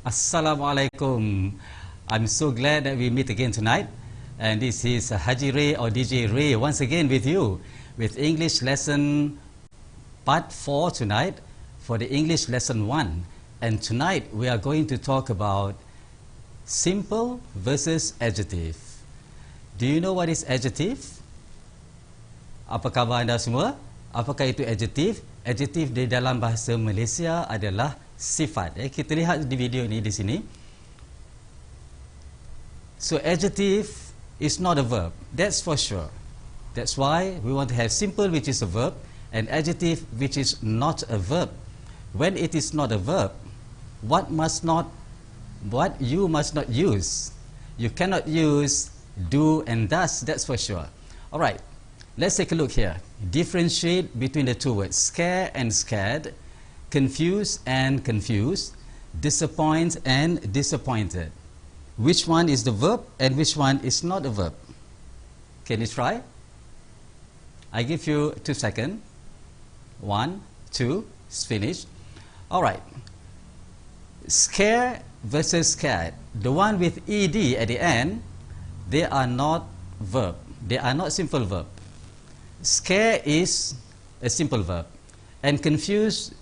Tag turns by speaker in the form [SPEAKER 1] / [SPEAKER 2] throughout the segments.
[SPEAKER 1] Assalamualaikum. I'm so glad that we meet again tonight. And this is HjRay or DJ Ray once again with you with English lesson part 4 tonight for the English lesson 1. And tonight we are going to talk about simple versus adjective. Do you know what is adjective? Apa khabar anda semua? Apakah itu adjective? Adjective di dalam bahasa Malaysia adalah sifat. Kita lihat di video ini di sini. So adjective is not a verb. That's for sure. That's why we want to have simple, which is a verb, and adjective, which is not a verb. When it is not a verb, what you must not use. You cannot use do and does. That's for sure. All right. Let's take a look here. Differentiate between the two words, scare and scared, confuse and confused, disappoint and disappointed. Which one is the verb and which one is not a verb? Can you try? I give you 2 seconds. 1, 2, it's finished. All right. Scare versus scared. The one with ed at the end, they are not verb. They are not simple verb. Scare is a simple verb, and confused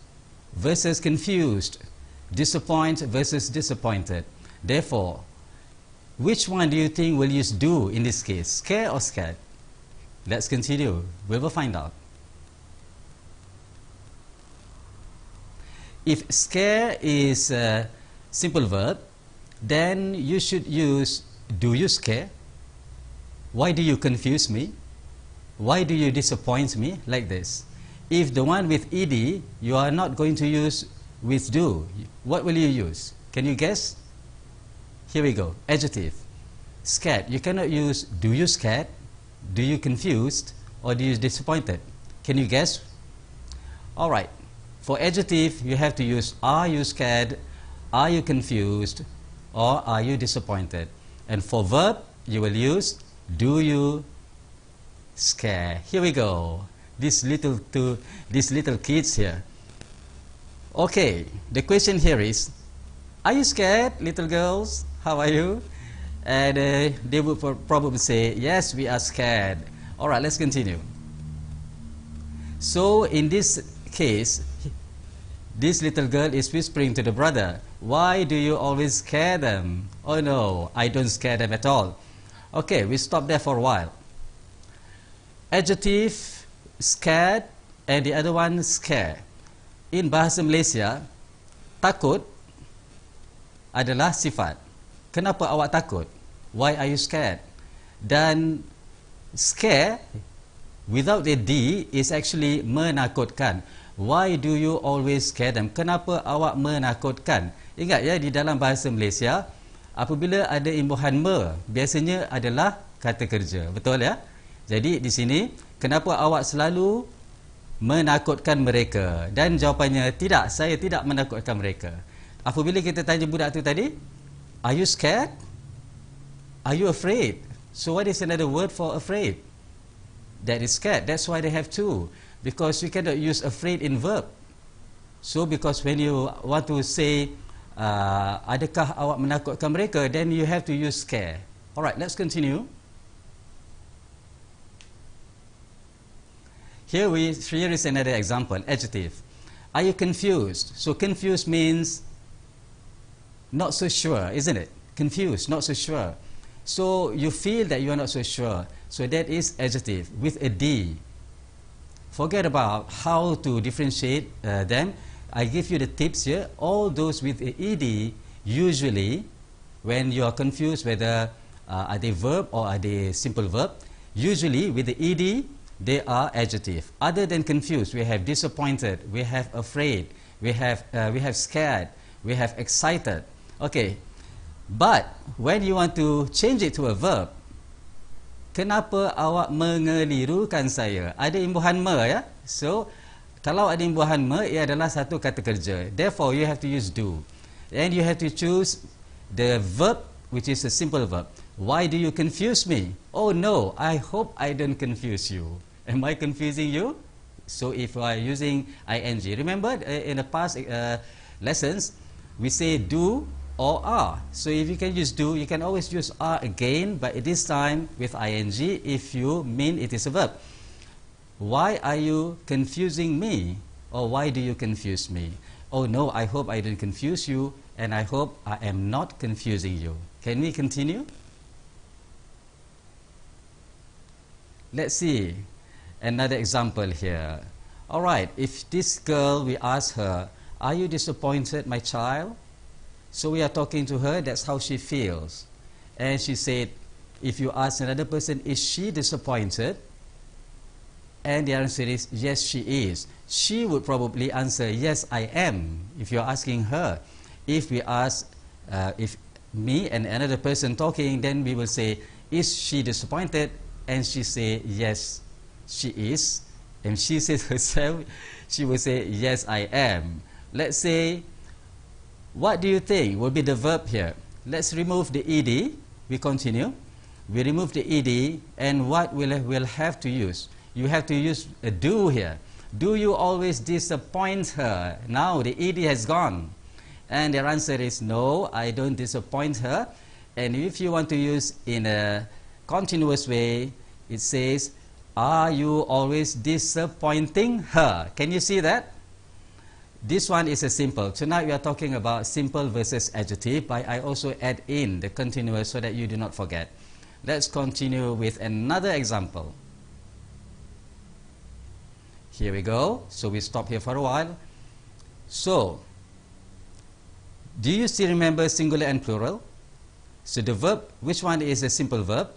[SPEAKER 1] versus confused, disappoint versus disappointed. Therefore, which one do you think will use do in this case, scare or scared? Let's continue. We will find out. If scare is a simple verb, then you should use do you scare? Why do you confuse me? Why do you disappoint me? Like this. If the one with ed, you are not going to use with do, what will you use? Can you guess? Here we go. Adjective. Scared. You cannot use do you scared, do you confused, or do you disappointed. Can you guess? All right. For adjective, you have to use are you scared, are you confused, or are you disappointed. And for verb, you will use do you scare. Here we go. These little kids here. Okay, the question here is, are you scared, little girls? How are you? And they would probably say, yes, we are scared. All right, let's continue. So in this case, this little girl is whispering to the brother, why do you always scare them? Oh no, I don't scare them at all. Okay, we stop there for a while. Adjective, scared, and the other one, scare. In bahasa Malaysia, takut adalah sifat. Kenapa awak takut? Why are you scared? Dan scare, without the D, is actually menakutkan. Why do you always scare them? Kenapa awak menakutkan? Ingat ya, di dalam bahasa Malaysia, apabila ada imbuhan me, biasanya adalah kata kerja. Betul ya? Jadi di sini, kenapa awak selalu menakutkan mereka? Dan jawapannya, tidak, saya tidak menakutkan mereka. Apabila kita tanya budak tu tadi, are you scared? Are you afraid? So what is another word for afraid? That is scared. That's why they have two. Because you cannot use afraid in verb. So because when you want to say, adakah awak menakutkan mereka, then you have to use scare. Alright, let's continue. Here is another example, adjective. Are you confused? So confused means not so sure, isn't it? Confused, not so sure. So you feel that you are not so sure. So that is adjective with a D. Forget about how to differentiate them. I give you the tips here. All those with a ED, usually when you are confused whether are they verb or are they simple verb, usually with the ED, they are adjective. Other than confused, we have disappointed, we have afraid, we have scared, we have excited. Okay, but when you want to change it to a verb, kenapa awak mengelirukan saya? Ada imbuhan me ya. So kalau ada imbuhan me, ia adalah satu kata kerja. Therefore, you have to use do, and you have to choose the verb which is a simple verb. Why do you confuse me? Oh no, I hope I don't confuse you. Am I confusing you? So if you are using ing, remember in the past lessons, we say do or are. So if you can use do, you can always use are again, but this time with ing if you mean it is a verb. Why are you confusing me? Or why do you confuse me? Oh no, I hope I didn't confuse you, and I hope I am not confusing you. Can we continue? Let's see another example here. Alright, if this girl, we ask her, are you disappointed, my child? So we are talking to her, that's how she feels. And she said, if you ask another person, is she disappointed? And the answer is, yes, she is. She would probably answer, yes, I am, if you're asking her. If we ask, if me and another person talking, then we will say, is she disappointed? And she say, yes, she is. And she says herself, she will say, yes, I am. Let's say, what do you think will be the verb here? Let's remove the ed. We continue. We remove the ed, and what we'll have to use? You have to use a do here. Do you always disappoint her? Now the ed has gone. And their answer is no, I don't disappoint her. And if you want to use in a continuous way, it says, are you always disappointing her? Can you see that? This one is a simple. Tonight we are talking about simple versus adjective, but I also add in the continuous so that you do not forget. Let's continue with another example. Here we go. So we stop here for a while. So, do you still remember singular and plural? So the verb, which one is a simple verb?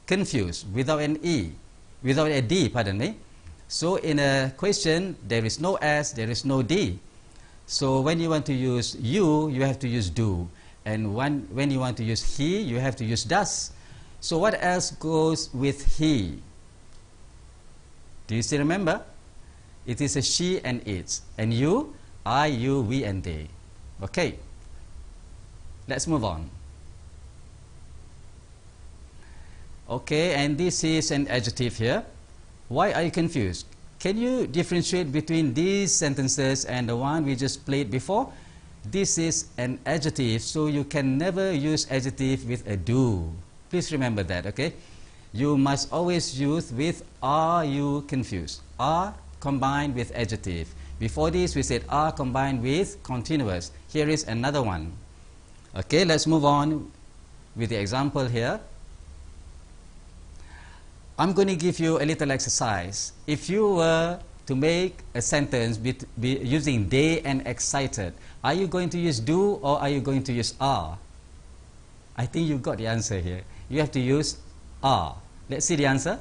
[SPEAKER 1] Confuse, without an e, without a d, pardon me. So in a question, there is no s, there is no d. So when you want to use you have to use do. And when you want to use he, you have to use does. So what else goes with he? Do you still remember? It is a she and it. And you, I, you, we, and they. Okay. Let's move on. Okay, and this is an adjective here. Why are you confused? Can you differentiate between these sentences and the one we just played before? This is an adjective, so you can never use adjective with a do. Please remember that, okay? You must always use with are you confused? Are combined with adjective. Before this, we said are combined with continuous. Here is another one. Okay, let's move on with the example here. I'm going to give you a little exercise. If you were to make a sentence using they and excited, are you going to use do or are you going to use are? I think you got the answer here. You have to use are. Let's see the answer.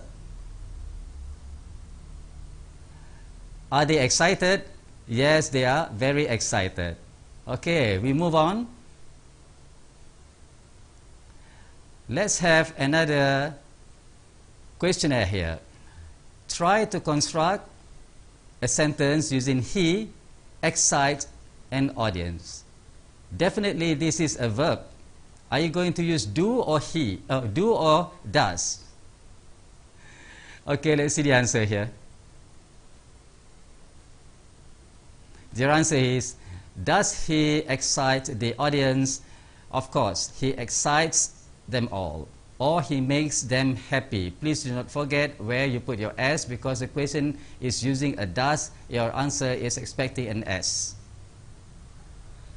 [SPEAKER 1] Are they excited? Yes, they are very excited. Okay, we move on. Let's have another questionnaire here. Try to construct a sentence using he, excite, and audience. Definitely this is a verb. Are you going to use do or he, do or does? Okay, let's see the answer here. The answer is, does he excite the audience? Of course, he excites them all, or he makes them happy. Please do not forget where you put your S, because the question is using a does. Your answer is expecting an S.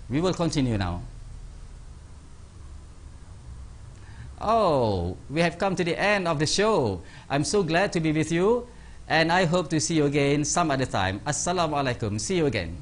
[SPEAKER 1] We will continue now. Oh, we have come to the end of the show. I'm so glad to be with you, and I hope to see you again some other time. Assalamu alaikum. See you again.